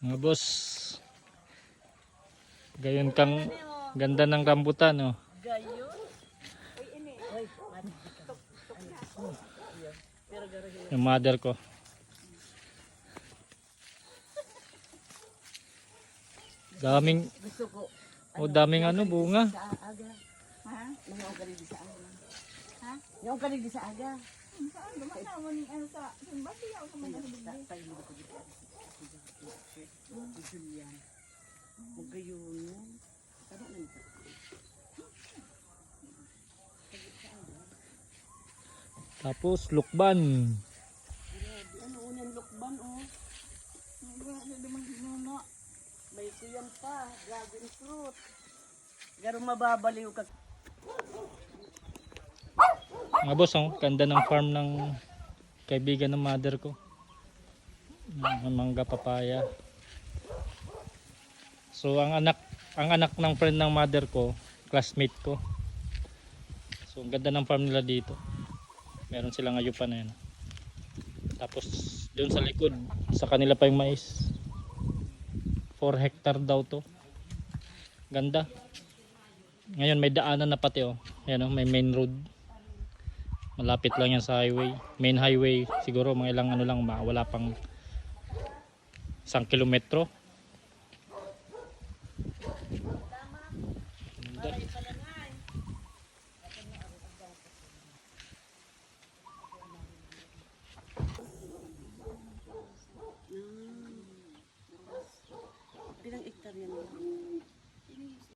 Mga boss, gayon kang ganda ng rambutan, oh. Yung mother ko. Daming, daming ano, bunga. Ha? Nangaw ka rin di sa aga. Ha? Nangaw ka rin di sa aga. Saan? Dumaan naman sa simbati ako sa mga Tayo ko dito. Julian. Magayon. Tama na ito. Tapos lukban. Ano unang lukban oh? May kuyan pa. Dragon fruit. Garo mababaliw ka. Mga boss, oh, ganda ng farm ng kaibigan ng mother ko. Mangga papaya. So ang anak ng friend ng mother ko, classmate ko. So ang ganda ng farm nila dito. Meron silang ayupan na yan. Tapos doon sa likod, sa kanila pa yung mais. 4 hectare daw to. Ganda. Ngayon may daanan na pati, oh. Ayan, oh, may main road. Malapit lang yan sa highway. Main highway siguro mga ilang ano lang, wala pang 1 kilometro.